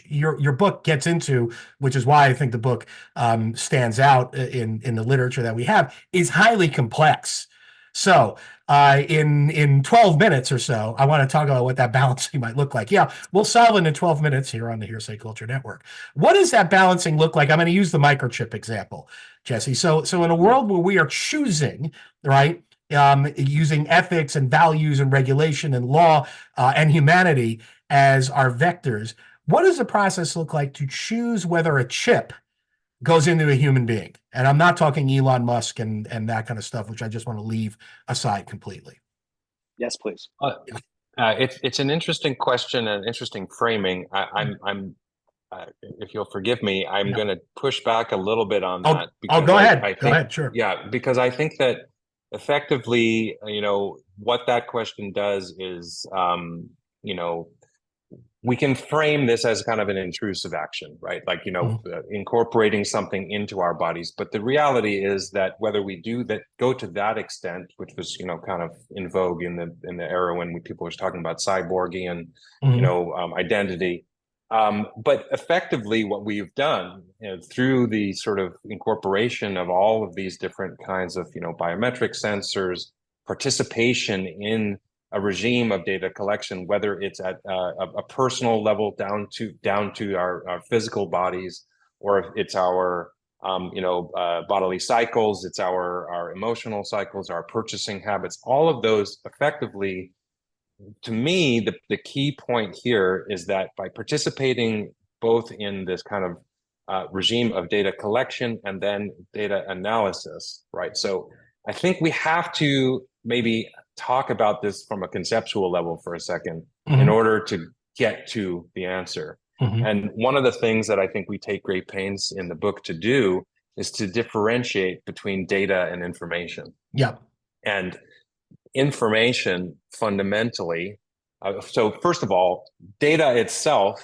your book gets into, which is why I think the book stands out in the literature that we have, is highly complex. So, in 12 minutes or so, I want to talk about what that balancing might look like. Yeah, we'll solve it in 12 minutes here on the Hearsay Culture Network. What does that balancing look like? I'm going to use the microchip example, Jesse. So in a world where we are choosing, right, using ethics and values and regulation and law and humanity as our vectors, what does the process look like to choose whether a chip goes into a human being? And I'm not talking Elon Musk and that kind of stuff, which I just want to leave aside completely. Yes, please. It's an interesting question and interesting framing. I'm if you'll forgive me, I'm going to push back a little bit on that. Go ahead. Go ahead. Sure. Yeah, because I think that effectively, what that question does is, we can frame this as kind of an intrusive action, right? Like, incorporating something into our bodies. But the reality is that whether we do that, go to that extent, which was, kind of in vogue in the era when people were talking about cyborgy and, identity. But effectively what we've done through the sort of incorporation of all of these different kinds of, biometric sensors, participation in a regime of data collection, whether it's at a personal level down to our physical bodies, or if it's our bodily cycles, it's our emotional cycles, our purchasing habits, all of those effectively. To me, the key point here is that by participating both in this kind of regime of data collection and then data analysis, right? So I think we have to maybe talk about this from a conceptual level for a second in order to get to the answer. And one of the things that I think we take great pains in the book to do is to differentiate between data and information. Yeah. And information fundamentally, so first of all, data itself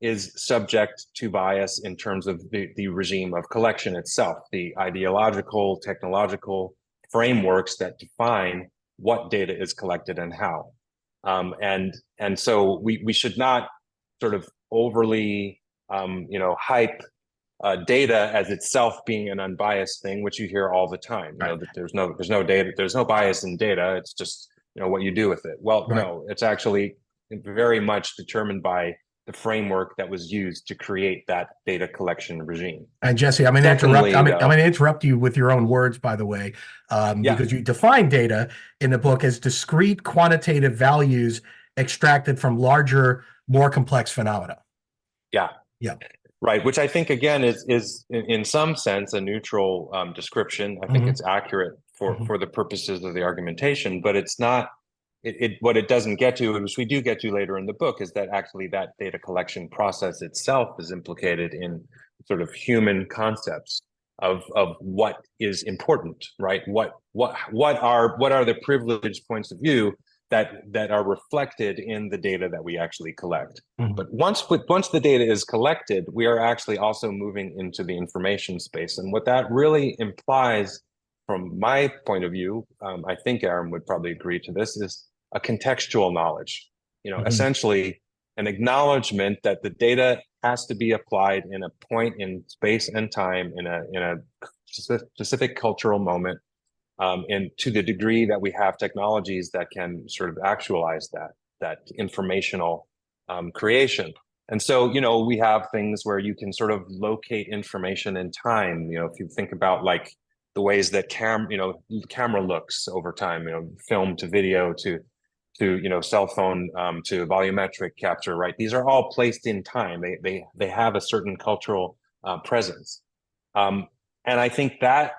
is subject to bias in terms of the regime of collection itself, the ideological, technological frameworks that define what data is collected and how. And so we should not sort of overly hype data as itself being an unbiased thing, which you hear all the time. That there's no data, there's no bias in data. It's just what you do with it. Well, no, it's actually very much determined by the framework that was used to create that data collection regime. And Jesse, I'm going to interrupt you with your own words, by the way, because you define data in the book as discrete quantitative values extracted from larger, more complex phenomena. Yeah. Yeah. Right, which I think again is in some sense a neutral description. I think it's accurate for the purposes of the argumentation, but it's not. What it doesn't get to, which we do get to later in the book, is that actually that data collection process itself is implicated in sort of human concepts of what is important, right? What are the privileged points of view that are reflected in the data that we actually collect. But once the data is collected, we are actually also moving into the information space. And what that really implies, from my point of view, I think Aram would probably agree to this, is a contextual knowledge. Essentially an acknowledgement that the data has to be applied in a point in space and time, in a specific cultural moment. And to the degree that we have technologies that can sort of actualize that informational creation. And so, we have things where you can sort of locate information in time. If you think about like the ways that camera looks over time, film to video to cell phone to volumetric capture, right? These are all placed in time. They have a certain cultural presence. And I think that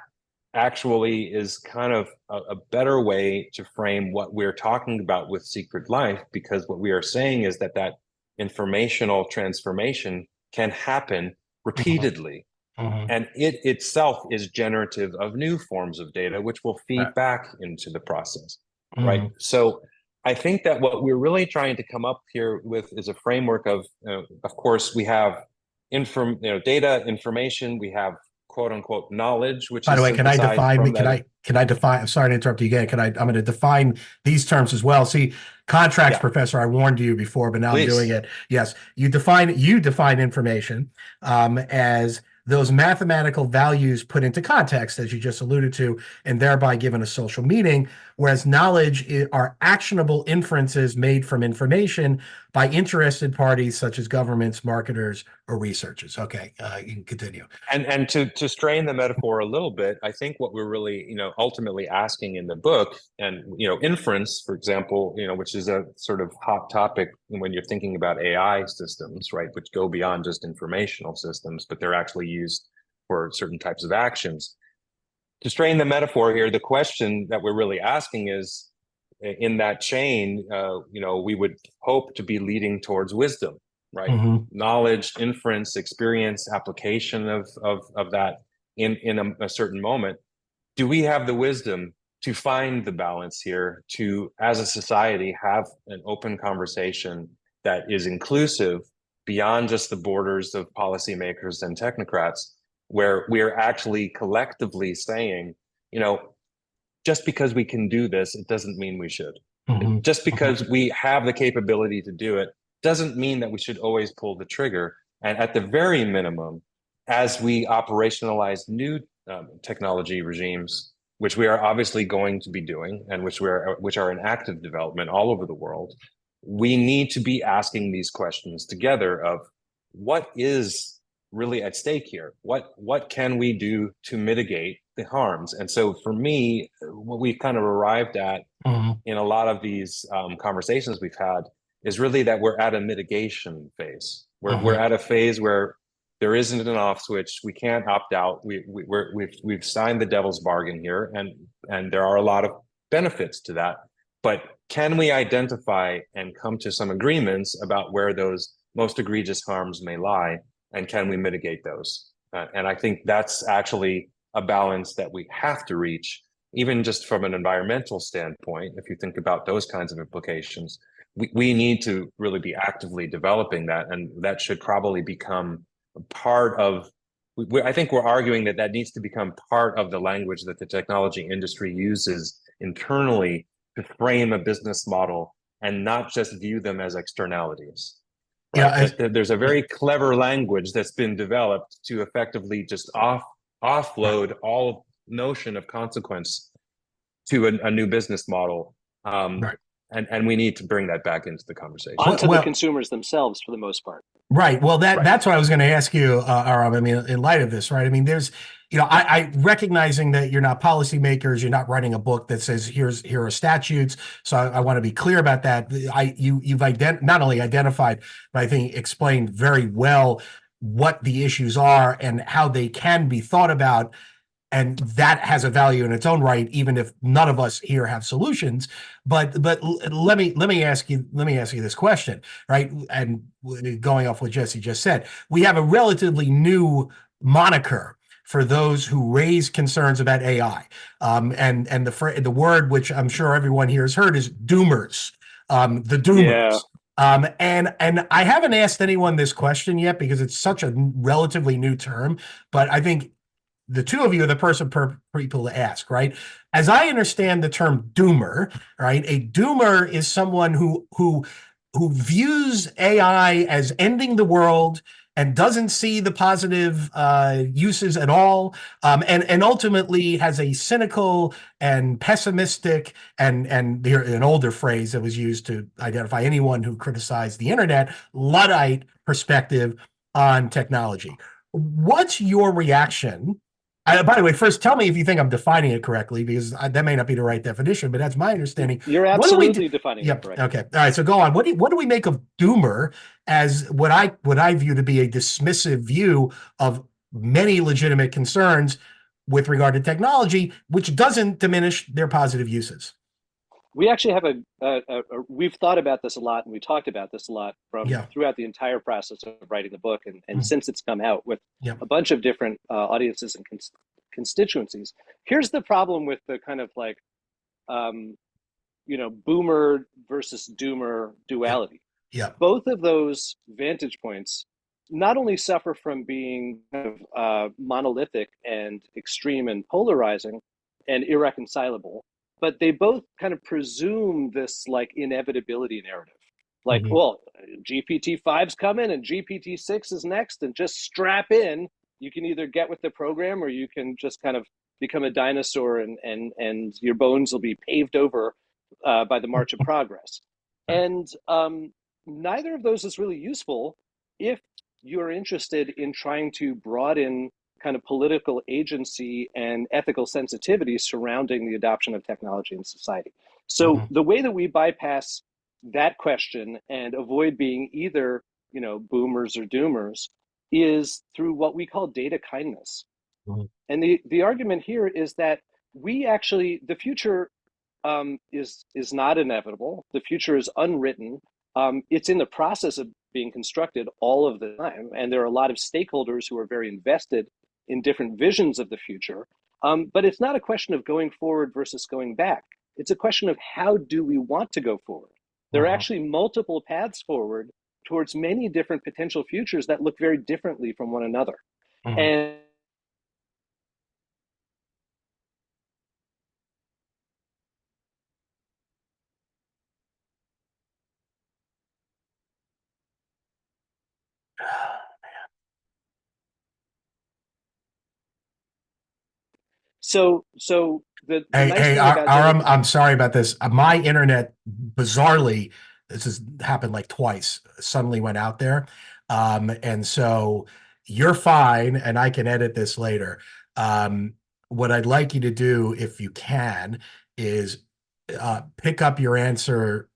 actually is kind of a better way to frame what we're talking about with Secret Life, because what we are saying is that informational transformation can happen repeatedly. And it itself is generative of new forms of data, which will feed back into the process, right? So I think that what we're really trying to come up here with is a framework of course, we have data, information, we have quote unquote knowledge, which by the way, can I define, I'm sorry to interrupt you again. I'm going to define these terms as well. See, contracts professor, I warned you before, but now I'm doing it. Yes. You define information as those mathematical values put into context, as you just alluded to, and thereby given a social meaning, whereas knowledge are actionable inferences made from information by interested parties such as governments, marketers, or researchers. Okay, you can continue. And to strain the metaphor a little bit, I think what we're really, ultimately asking in the book, and inference, for example, which is a sort of hot topic when you're thinking about AI systems, right, which go beyond just informational systems, but they're actually used for certain types of actions. To strain the metaphor here, the question that we're really asking is, in that chain, we would hope to be leading towards wisdom, right? Knowledge, inference, experience, application of that in a certain moment. Do we have the wisdom to find the balance here, to, as a society, have an open conversation that is inclusive beyond just the borders of policymakers and technocrats, where we are actually collectively saying, just because we can do this, it doesn't mean we should. Just because we have the capability to do it doesn't mean that we should always pull the trigger. And at the very minimum, as we operationalize new technology regimes, which we are obviously going to be doing, and which are in active development all over the world, we need to be asking these questions together of what is really at stake here? What can we do to mitigate the harms? And so for me, what we've kind of arrived at in a lot of these conversations we've had is really that we're at a mitigation phase. We're at a phase where there isn't an off switch. We can't opt out. We've signed the devil's bargain here, and there are a lot of benefits to that. But can we identify and come to some agreements about where those most egregious harms may lie, and can we mitigate those? And I think that's actually a balance that we have to reach, even just from an environmental standpoint. If you think about those kinds of implications, we need to really be actively developing that, and that should probably become part of, I think we're arguing that needs to become part of the language that the technology industry uses internally to frame a business model and not just view them as externalities. Right? Yeah, there's a very clever language that's been developed to effectively just offload all notion of consequence to a new business model. And we need to bring that back into the conversation. Onto the consumers themselves for the most part. Right. Well, that's what I was going to ask you, Aram. I mean, in light of this, right? I mean, there's, I recognizing that you're not policymakers, you're not writing a book that says here are statutes. So I want to be clear about that. You've not only identified, but I think explained very well what the issues are and how they can be thought about. And that has a value in its own right, even if none of us here have solutions. But let me ask you this question, right? And going off what Jesse just said, we have a relatively new moniker for those who raise concerns about AI, and the word which I'm sure everyone here has heard is doomers, the doomers. Yeah. And I haven't asked anyone this question yet because it's such a relatively new term, but I think the two of you are the person per people to ask, right? As I understand the term doomer, right? A doomer is someone who views AI as ending the world and doesn't see the positive uses at all, and ultimately has a cynical and pessimistic and an older phrase that was used to identify anyone who criticized the internet, Luddite perspective on technology. What's your reaction? By the way, first tell me if you think I'm defining it correctly, because that may not be the right definition, but that's my understanding. You're absolutely defining it correctly. Okay. All right. So go on. What do we make of doomer as what I view to be a dismissive view of many legitimate concerns with regard to technology, which doesn't diminish their positive uses? We actually have we've thought about this a lot, and we talked about this a lot throughout the entire process of writing the book, and since it's come out with a bunch of different audiences and constituencies. Here's the problem with the kind of like, boomer versus doomer duality. Yeah. Both of those vantage points not only suffer from being kind of monolithic and extreme and polarizing and irreconcilable, but they both kind of presume this like inevitability narrative. Like, well, GPT-5's coming and GPT-6 is next, and just strap in. You can either get with the program or you can just kind of become a dinosaur and your bones will be paved over by the march of progress. And neither of those is really useful if you're interested in trying to broaden kind of political agency and ethical sensitivity surrounding the adoption of technology in society. So the way that we bypass that question and avoid being either, boomers or doomers is through what we call data kindness. And the argument here is that the future is not inevitable. The future is unwritten. It's in the process of being constructed all of the time. And there are a lot of stakeholders who are very invested in different visions of the future. But it's not a question of going forward versus going back. It's a question of how do we want to go forward? There are actually multiple paths forward towards many different potential futures that look very differently from one another. And So the nice thing about Aram, I'm sorry about this. My internet, bizarrely, this has happened like twice, suddenly went out there. And so you're fine, and I can edit this later. What I'd like you to do, if you can, is pick up your answer.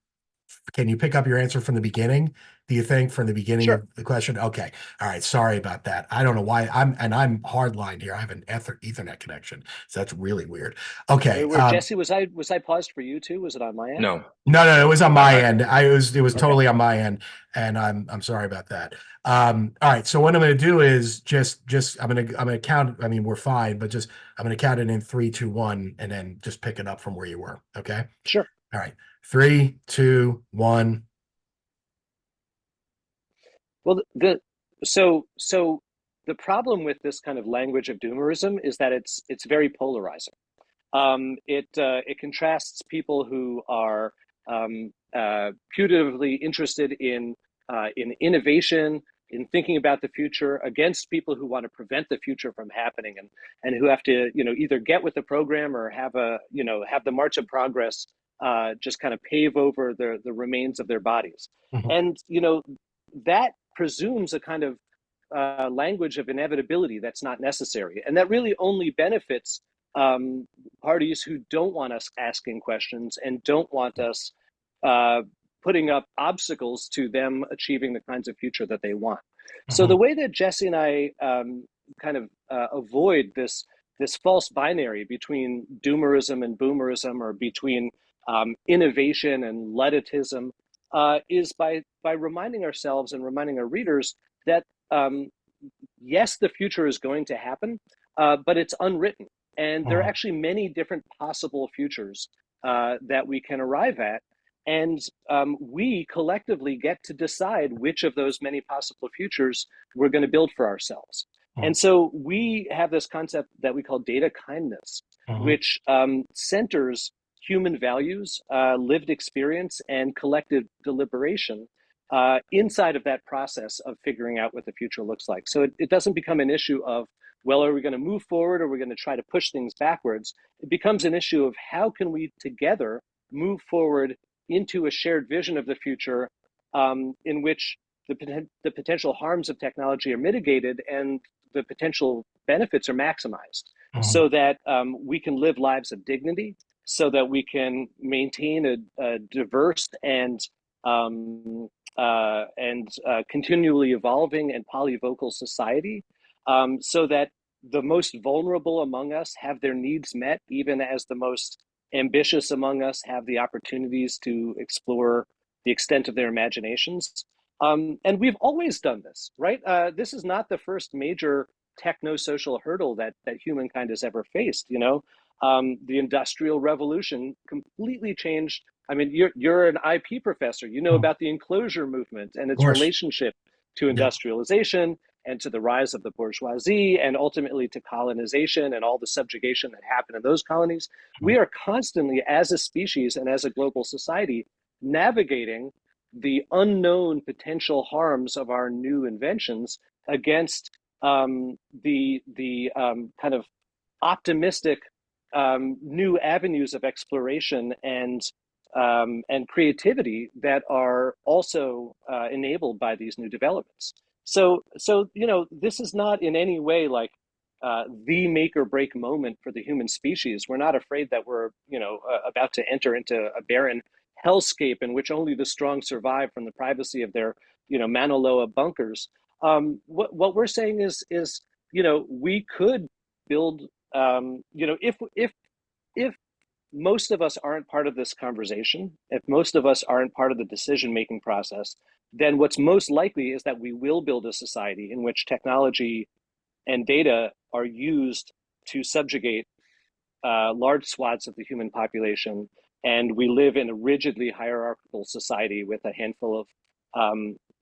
Can you pick up your answer from the beginning? Do you think from the beginning of the question? Okay. All right. Sorry about that. I don't know why I'm hardline here. I have an Ethernet connection. So that's really weird. Okay. Jesse, was I paused for you too? Was it on my end? No. No, it was on my end. It was totally on my end. And I'm sorry about that. All right. So what I'm going to do is just I'm going to count. I mean, we're fine, but I'm going to count it in 3, 2, 1, and then just pick it up from where you were. Okay. Sure. All right. 3, 2, 1. Well, so the problem with this kind of language of doomerism is that it's very polarizing. It contrasts people who are putatively interested in innovation, in thinking about the future, against people who want to prevent the future from happening and who have to either get with the program or have the march of progress just kind of pave over the remains of their bodies. Mhm. And, that presumes a kind of language of inevitability that's not necessary. And that really only benefits parties who don't want us asking questions and don't want us uh, putting up obstacles to them achieving the kinds of future that they want. So the Mhm. way that Jesse and I kind of avoid this false binary between doomerism and boomerism, or between innovation and Ludditism, is by reminding ourselves and reminding our readers that yes, the future is going to happen, but it's unwritten, and there are Mhm. actually many different possible futures that we can arrive at, and we collectively get to decide which of those many possible futures we're going to build for ourselves. Mhm. And so we have this concept that we call data kindness, Mhm. which centers human values, lived experience, and collective deliberation inside of that process of figuring out what the future looks like. So it doesn't become an issue of, well, are we going to move forward, or are we going to try to push things backwards? It becomes an issue of how can we together move forward into a shared vision of the future, in which the potential harms of technology are mitigated and the potential benefits are maximized, Mhm. so that we can live lives of dignity, so that we can maintain a diverse and continually evolving and polyvocal society, so that the most vulnerable among us have their needs met, even as the most ambitious among us have the opportunities to explore the extent of their imaginations. And we've always done this, right? This is not the first major techno-social hurdle that humankind has ever faced. The Industrial Revolution completely changed. I mean, you're an IP professor. You know Mhm. about the enclosure movement and Of its course. relationship to Yeah. industrialization and to the rise of the bourgeoisie, and ultimately to colonization and all the subjugation that happened in those colonies. We Mhm. are constantly, as a species and as a global society, navigating the unknown potential harms of our new inventions against the kind of optimistic new avenues of exploration and creativity that are also enabled by these new developments. So this is not in any way like the make or break moment for the human species. We're not afraid that we're about to enter into a barren hellscape in which only the strong survive from the privacy of their Mauna Loa bunkers. What we're saying is we could build if most of us aren't part of this conversation, if most of us aren't part of the decision making process, then what's most likely is that we will build a society in which technology and data are used to subjugate large swaths of the human population, and we live in a rigidly hierarchical society with a handful of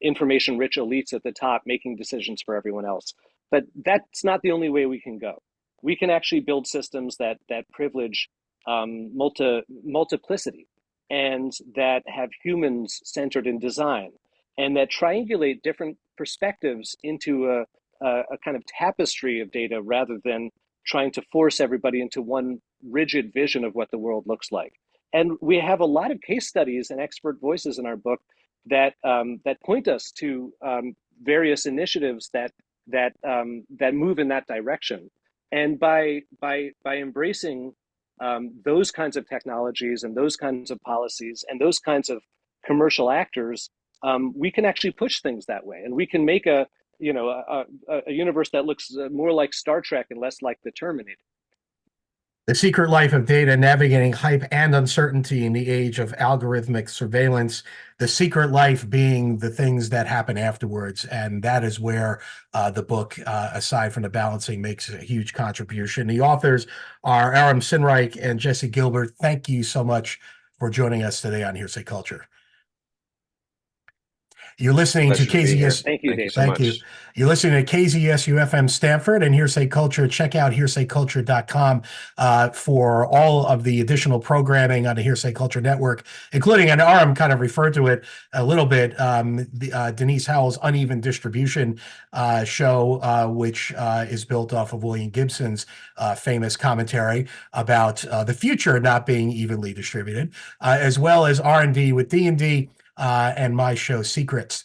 information-rich elites at the top making decisions for everyone else. But that's not the only way we can go. We can actually build systems that privilege multiplicity, and that have humans centered in design, and that triangulate different perspectives into a kind of tapestry of data, rather than trying to force everybody into one rigid vision of what the world looks like. And we have a lot of case studies and expert voices in our book that point us to various initiatives that move in that direction. And by embracing those kinds of technologies and those kinds of policies and those kinds of commercial actors, we can actually push things that way, and we can make a universe that looks more like Star Trek and less like the Terminator. The Secret Life of Data, Navigating Hype and Uncertainty in the Age of Algorithmic Surveillance. The secret life being the things that happen afterwards. And that is where the book, aside from the balancing, makes a huge contribution. The authors are Aram Sinreich and Jesse Gilbert. Thank you so much for joining us today on Hearsay Culture. You're listening to Pleasure to be here. KZS. Thank you, Thank you Dave. so Thank much. you. You're listening to KZSU-FM Stanford and Hearsay Culture. Check out hearsayculture.com for all of the additional programming on the Hearsay Culture Network, including, and Aram kind of referred to it a little bit, Denise Howell's Uneven Distribution show, which is built off of William Gibson's famous commentary about the future not being evenly distributed, as well as R&D with D&D, and my show Secrets.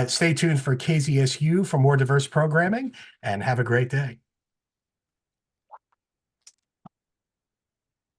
Stay tuned for KZSU for more diverse programming, and have a great day.